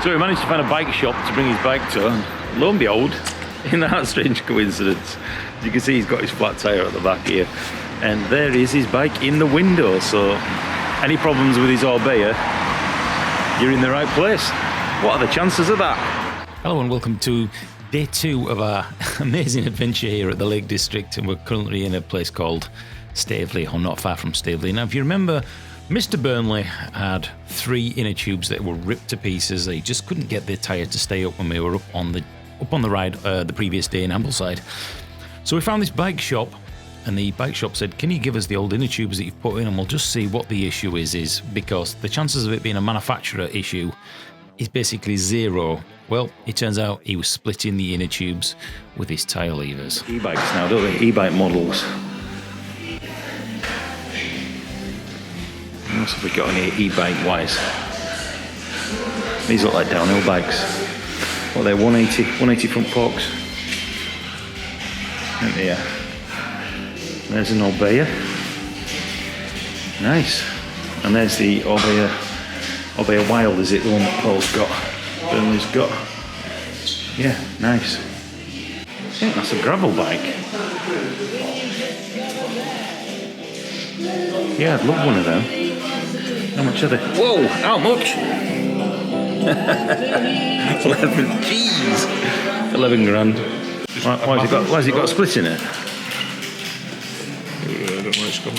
So he managed to find a bike shop to bring his bike to, and lo and behold, in that strange coincidence, you can see he's got his flat tyre at the back here, and there is his bike in the window. So any problems with his Orbea, you're in the right place. What are the chances of that? Hello and welcome to day 2 of our amazing adventure here at the Lake District, and we're currently in a place called Staveley, or not far from Staveley. Now, if you remember, Mr. Burnley had 3 inner tubes that were ripped to pieces. They just couldn't get the tyre to stay up when we were up on the ride the previous day in Ambleside. So we found this bike shop, and the bike shop said, can you give us the old inner tubes that you've put in, and we'll just see what the issue is because the chances of it being a manufacturer issue is basically 0. Well, it turns out he was splitting the inner tubes with his tyre levers. E-bikes now, don't they? E-bike models. What else have we got any e-bike wise? These look like downhill bikes. What are they, 180 front forks? And there. There's an Orbea. Nice. And there's the Orbea Wild, is it? The one that Paul's got. Burnley's got. Yeah, nice. I think that's a gravel bike. Yeah, I'd love one of them. How much are they? Whoa, how much? 11 grand. Why has it got a split in it? I don't know where it's gone.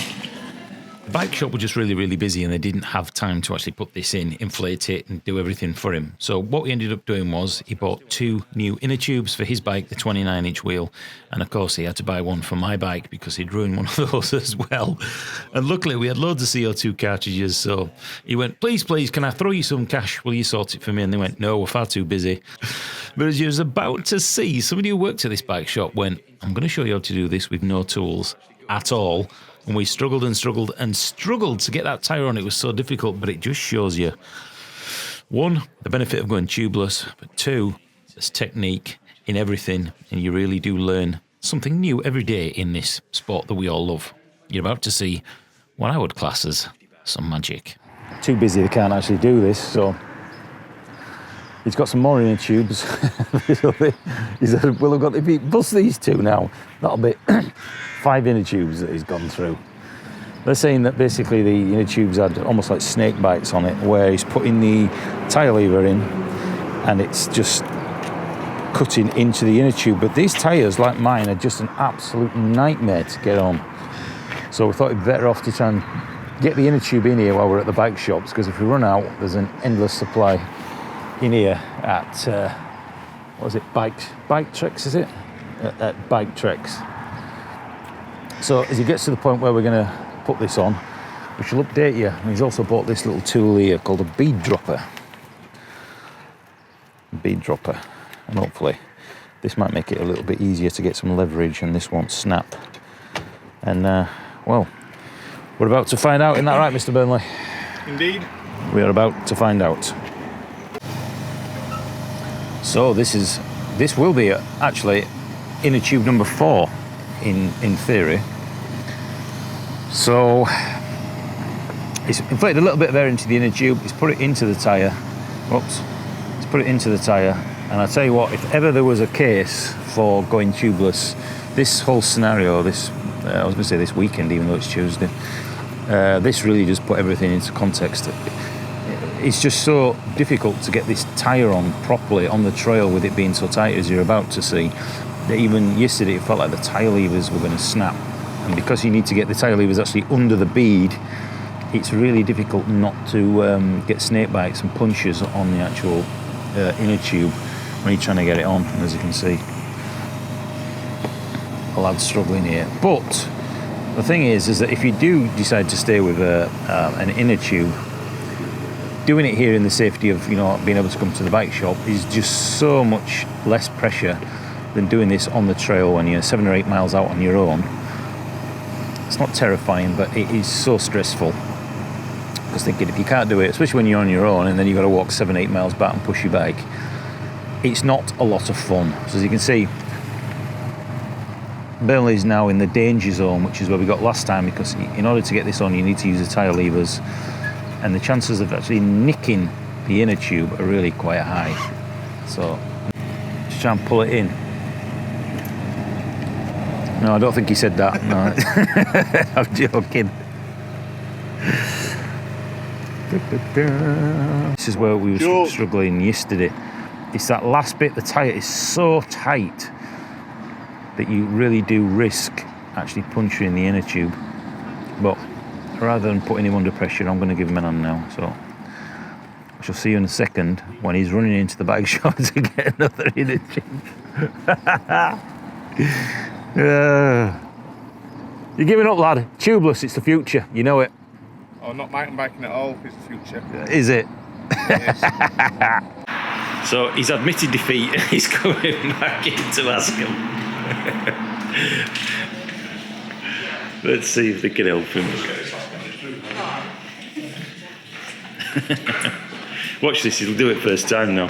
The bike shop were just really busy, and they didn't have time to actually put this in, inflate it, and do everything for him. So what we ended up doing was he bought 2 new inner tubes for his bike, the 29-inch wheel, and of course he had to buy one for my bike because he'd ruined one of those as well. And luckily we had loads of CO2 cartridges, so he went, please, can I throw you some cash? Will you sort it for me? And they went, no, we're far too busy. But as you was about to see, somebody who worked at this bike shop went, I'm going to show you how to do this with no tools at all. And we struggled to get that tyre on. It was so difficult, but it just shows you, 1, the benefit of going tubeless, but 2, there's technique in everything, and you really do learn something new every day in this sport that we all love. You're about to see what I would class as some magic. Too busy, they can't actually do this, so he's got some more inner tubes. He said, well, I've got to bust these 2 now. That'll be 5 inner tubes that he's gone through. They're saying that basically the inner tubes had almost like snake bites on it, where he's putting the tyre lever in and it's just cutting into the inner tube. But these tyres, like mine, are just an absolute nightmare to get on. So we thought it'd be better off to try and get the inner tube in here while we're at the bike shops, because if we run out, there's an endless supply in here at, what is it, Bike Treks, is it? At Bike Treks. So as he gets to the point where we're going to put this on, we shall update you. And he's also bought this little tool here called a bead dropper. And hopefully this might make it a little bit easier to get some leverage and this won't snap. And well, we're about to find out, isn't that right, Mr. Burnley? Indeed. We are about to find out. So this will be actually inner tube number 4 in theory. So he's inflated a little bit of air into the inner tube. He's put it into the tyre. He's put it into the tyre. And I tell you what, if ever there was a case for going tubeless, this whole scenario, I was going to say this weekend, even though it's Tuesday, this really just put everything into context. It's just so difficult to get this tyre on properly on the trail with it being so tight, as you're about to see, that even yesterday it felt like the tyre levers were going to snap. And because you need to get the tyre levers actually under the bead, it's really difficult not to get snake bites and punches on the actual inner tube when you're trying to get it on. And as you can see, a lad's struggling here. But the thing is that if you do decide to stay with an inner tube, doing it here in the safety of, you know, being able to come to the bike shop is just so much less pressure than doing this on the trail when you're 7 or 8 miles out on your own. It's not terrifying, but it is so stressful. Because thinking, if you can't do it, especially when you're on your own and then you've got to walk 7-8 miles back and push your bike, it's not a lot of fun. So as you can see, Burnley is now in the danger zone, which is where we got last time, because in order to get this on, you need to use the tyre levers, and the chances of actually nicking the inner tube are really quite high. So just try and pull it in. No, I don't think he said that. No, I'm joking. This is where we were struggling yesterday. It's that last bit, the tyre is so tight that you really do risk actually puncturing the inner tube. But rather than putting him under pressure, I'm going to give him an hand now. So I shall see you in a second when he's running into the Bikeshop to get another inner tube. You're giving up, lad. Tubeless, it's the future. You know it. Oh, not mountain biking at all. It's the future. Is it? It is. So he's admitted defeat and he's coming back in to ask him. Let's see if they can help him. Watch this, he'll do it first time now.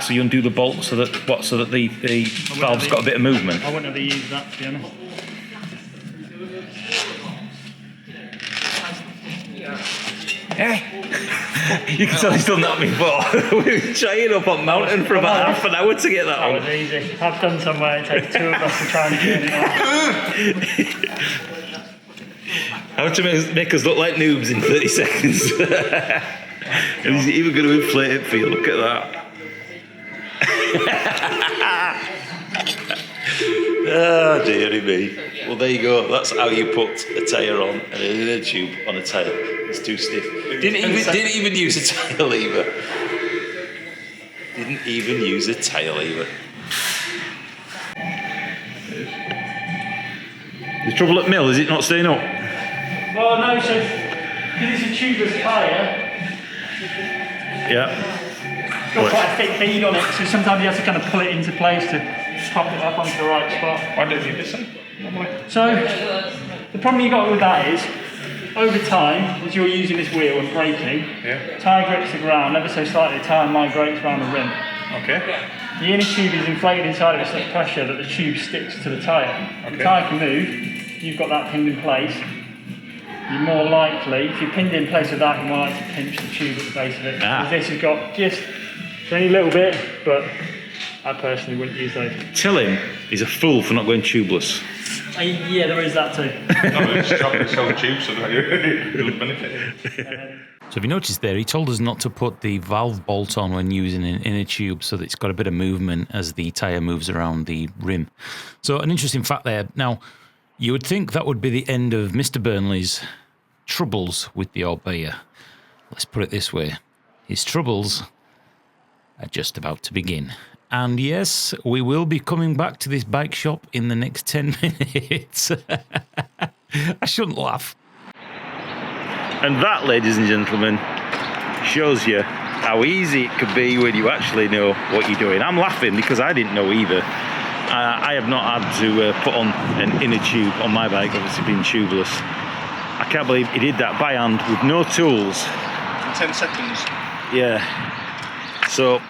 So you undo the bolt so that the valve's got a bit of movement. I wouldn't have used that, to be honest. You can tell he's done that before. We were trying up on mountain for about half an hour to get that on. That was easy. I've done somewhere it takes two of us to try and turn it on. How to make us look like noobs in 30 seconds. And he's even going to inflate it for you. Look at that. Oh dearie me. Well, there you go. That's how you put a tyre on and an inner tube on a tyre. It's too stiff. Didn't even use a tyre lever. Didn't even use a tyre lever. The trouble at mill, is it not staying up? Well, no, so because it's a tubeless tyre, Yeah. it's got quite a thick bead on it, so sometimes you have to kind of pull it into place to pop it up onto the right spot. Why don't you listen? So, the problem you got with that is, over time, as you're using this wheel and braking, tyre grips the ground ever so slightly, the tyre migrates around the rim. Okay. The inner tube is inflated inside of it such pressure that the tube sticks to the tyre. Okay. The tyre can move, you've got that pinned in place. You're more likely, if you're pinned in place with that, you're more likely to pinch the tube at the base of it. Because this has got just only a little bit, but I personally wouldn't use those. Tell him he's a fool for not going tubeless. Yeah, there is that too. No, it's chopping the tube so that you'll benefit. So if you notice there, he told us not to put the valve bolt on when using an inner tube so that it's got a bit of movement as the tyre moves around the rim. So an interesting fact there. Now, you would think that would be the end of Mr. Burnley's troubles with the Orbea. Let's put it this way. His troubles are just about to begin. And yes, we will be coming back to this bike shop in the next 10 minutes. I shouldn't laugh. And that, ladies and gentlemen, shows you how easy it could be when you actually know what you're doing. I'm laughing because I didn't know either. I have not had to put on an inner tube on my bike, obviously being tubeless. I can't believe he did that by hand with no tools. In 10 seconds. Yeah. So,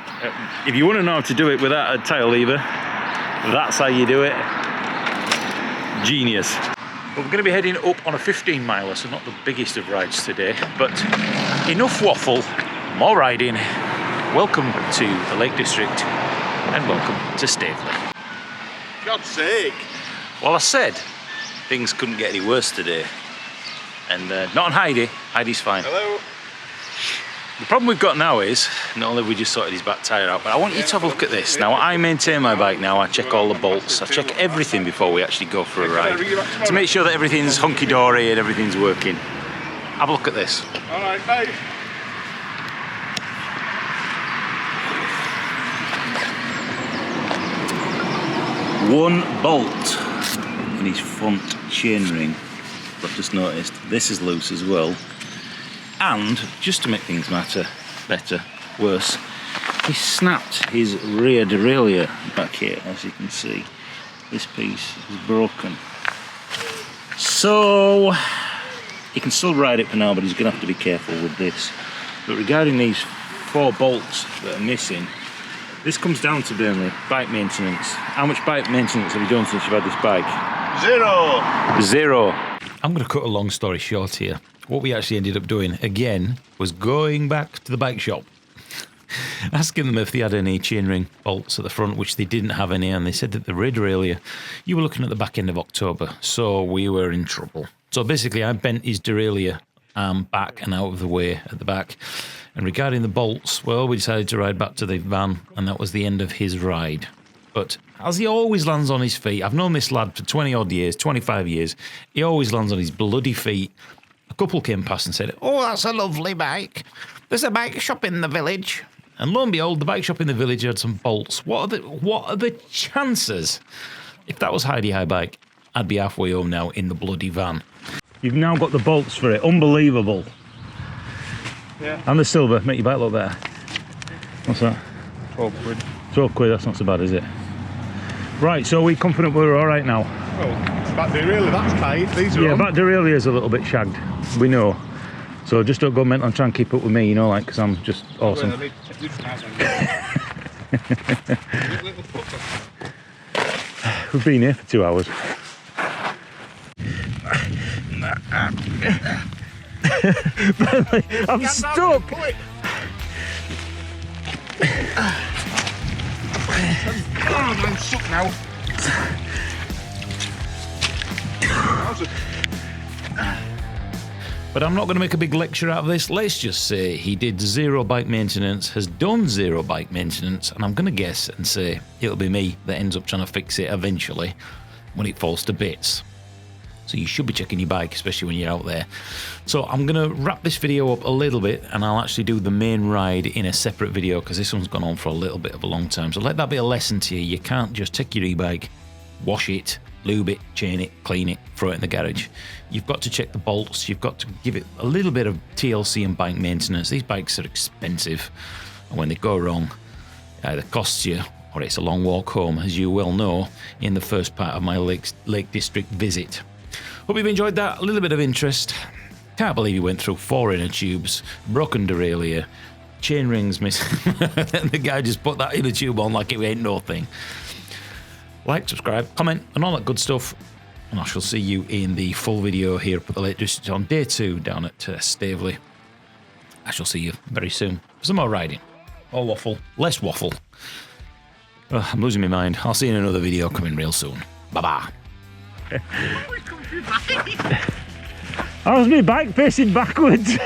if you want to know how to do it without a tyre lever, that's how you do it. Genius. Well, we're going to be heading up on a 15 miler, so not the biggest of rides today, but enough waffle, more riding. Welcome to the Lake District and welcome to Staveley. God's sake. Well, I said things couldn't get any worse today. And not on Heidi. Heidi's fine. Hello. The problem we've got now is, not only have we just sorted his back tyre out, but I want you to have a look at this. Now, I maintain my bike now. I check all the bolts. I check everything before we actually go for a ride to make sure that everything's hunky-dory and everything's working. Have a look at this. All right, bye. One bolt in his front chainring. I've just noticed this is loose as well. And just to make things better, worse, actually snapped his rear derailleur back here, as you can see. This piece is broken. So he can still ride it for now, but he's going to have to be careful with this. But regarding these 4 bolts that are missing, this comes down to Burnley, bike maintenance. How much bike maintenance have you done since you've had this bike? 0. 0. I'm going to cut a long story short here. What we actually ended up doing, again, was going back to the bike shop, asking them if they had any chainring bolts at the front, which they didn't have any, and they said that the rear derailleur, you were looking at the back end of October, so we were in trouble. So basically, I bent his derailleur arm back and out of the way at the back. And regarding the bolts, well, we decided to ride back to the van, and that was the end of his ride. But as he always lands on his feet, I've known this lad for 20 odd years, 25 years, he always lands on his bloody feet. A couple came past and said, "Oh, that's a lovely bike. There's a bike shop in the village." And lo and behold, the bike shop in the village had some bolts. What are the chances? If that was Heidi High Bike, I'd be halfway home now in the bloody van. You've now got the bolts for it. Unbelievable. Yeah. And the silver. Make your bike look better. What's that? 12 quid. 12 quid, that's not so bad, is it? Right, so we're confident we're all right now. Well, back derailleur, that's tight. These are Yeah, on. back derailleur is a little bit shagged. We know. So just don't go mental and try and keep up with me, you know, like, because I'm just awesome. Well, I need to check this out then. Little foot. We've been here for 2 hours. I'm stuck. Oh, I'm stuck now. But I'm not going to make a big lecture out of this. Let's just say he did 0 bike maintenance, has done 0 bike maintenance, and I'm going to guess and say it'll be me that ends up trying to fix it eventually when it falls to bits. So you should be checking your bike, especially when you're out there. So I'm going to wrap this video up a little bit, and I'll actually do the main ride in a separate video because this one's gone on for a little bit of a long time. So let that be a lesson to you. You can't just take your e-bike, wash it, lube it, chain it, clean it, throw it in the garage. You've got to check the bolts. You've got to give it a little bit of TLC and bike maintenance. These bikes are expensive, and when they go wrong, it either costs you or it's a long walk home, as you well know in the first part of my Lake District visit. Hope you've enjoyed that. A little bit of interest. Can't believe you went through 4 inner tubes, broken derailleur, chain rings missing, and the guy just put that inner tube on like it ain't nothing. Like, subscribe, comment, and all that good stuff. And I shall see you in the full video here up at the Lake District on day 2 down at Staveley. I shall see you very soon for some more riding. More waffle, less waffle. I'm losing my mind. I'll see you in another video coming real soon. Bye-bye. How's my bike facing backwards?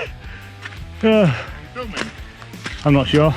I'm not sure.